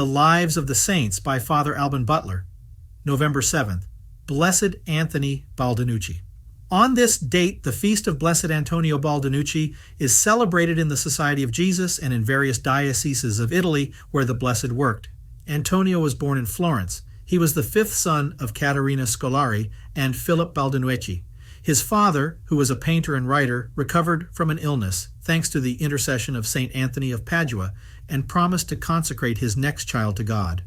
The Lives of the Saints by Father Alban Butler. November 7th. Blessed Anthony Baldinucci. On this date, the feast of Blessed Antonio Baldinucci is celebrated in the Society of Jesus and in various dioceses of Italy where the Blessed worked. Antonio was born in Florence. He was the fifth son of Caterina Scolari and Philip Baldinucci. His father, who was a painter and writer, recovered from an illness, thanks to the intercession of St. Anthony of Padua, and promised to consecrate his next child to God.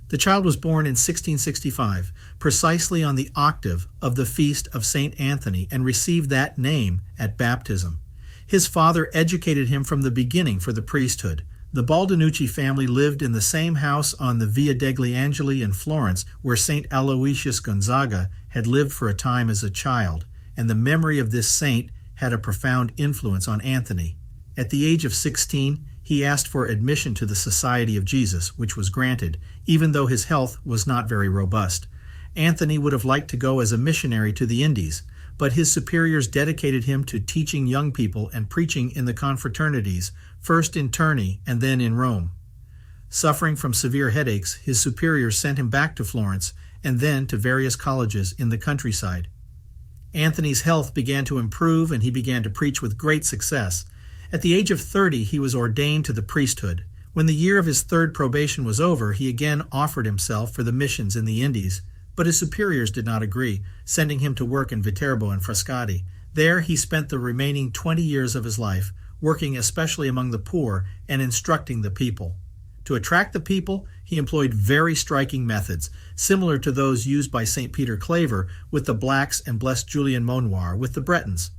The child was born in 1665, precisely on the octave of the feast of St. Anthony, and received that name at baptism. His father educated him from the beginning for the priesthood. The Baldinucci family lived in the same house on the Via degli Angeli in Florence, where St. Aloysius Gonzaga had lived for a time as a child, and the memory of this saint had a profound influence on Anthony. At the age of 16, he asked for admission to the Society of Jesus, which was granted, even though his health was not very robust. Anthony would have liked to go as a missionary to the Indies, but his superiors dedicated him to teaching young people and preaching in the confraternities, first in Terni and then in Rome. Suffering from severe headaches, his superiors sent him back to Florence and then to various colleges in the countryside. Anthony's health began to improve and he began to preach with great success. At the age of 30, he was ordained to the priesthood. When the year of his third probation was over, he again offered himself for the missions in the Indies, but his superiors did not agree, sending him to work in Viterbo and Frascati. There he spent the remaining 20 years of his life, working especially among the poor and instructing the people. To attract the people, he employed very striking methods, similar to those used by St. Peter Claver with the Blacks and Blessed Julian Monoir with the Bretons.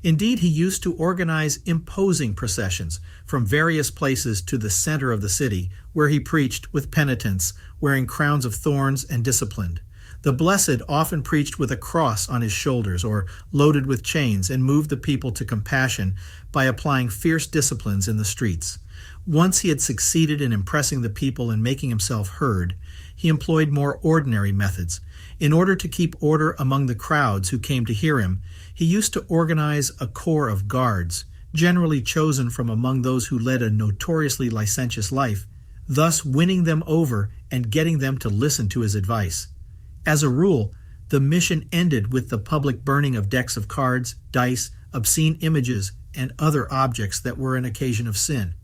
Indeed, he used to organize imposing processions from various places to the center of the city, where he preached with penitents, wearing crowns of thorns and disciplined. The Blessed often preached with a cross on his shoulders or loaded with chains and moved the people to compassion by applying fierce disciplines in the streets. Once he had succeeded in impressing the people and making himself heard, he employed more ordinary methods. In order to keep order among the crowds who came to hear him, he used to organize a corps of guards, generally chosen from among those who led a notoriously licentious life, thus winning them over and getting them to listen to his advice. As a rule, the mission ended with the public burning of decks of cards, dice, obscene images, and other objects that were an occasion of sin.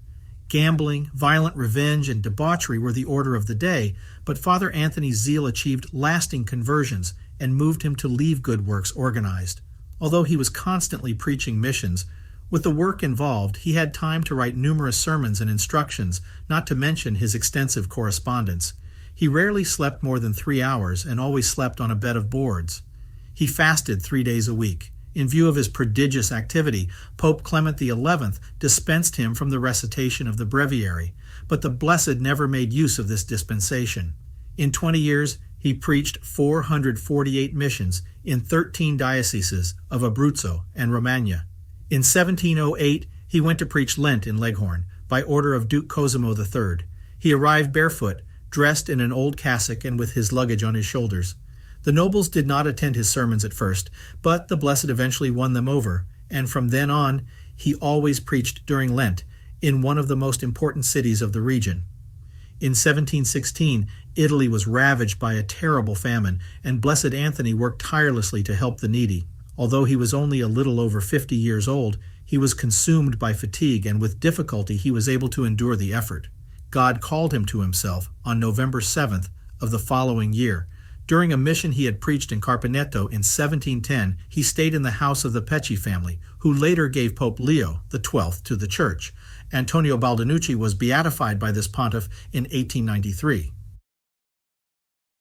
Gambling, violent revenge, and debauchery were the order of the day, but Father Anthony's zeal achieved lasting conversions and moved him to leave good works organized. Although he was constantly preaching missions, with the work involved, he had time to write numerous sermons and instructions, not to mention his extensive correspondence. He rarely slept more than 3 hours and always slept on a bed of boards. He fasted 3 days a week. In view of his prodigious activity, Pope Clement XI dispensed him from the recitation of the breviary, but the Blessed never made use of this dispensation. In 20 years, he preached 448 missions in 13 dioceses of Abruzzo and Romagna. In 1708, he went to preach Lent in Leghorn, by order of Duke Cosimo III. He arrived barefoot, dressed in an old cassock and with his luggage on his shoulders. The nobles did not attend his sermons at first, but the Blessed eventually won them over, and from then on, he always preached during Lent in one of the most important cities of the region. In 1716, Italy was ravaged by a terrible famine, and Blessed Anthony worked tirelessly to help the needy. Although he was only a little over 50 years old, he was consumed by fatigue, and with difficulty he was able to endure the effort. God called him to himself on November 7th of the following year. During a mission he had preached in Carpenetto in 1710, he stayed in the house of the Pecci family, who later gave Pope Leo XII to the Church. Antonio Baldinucci was beatified by this pontiff in 1893.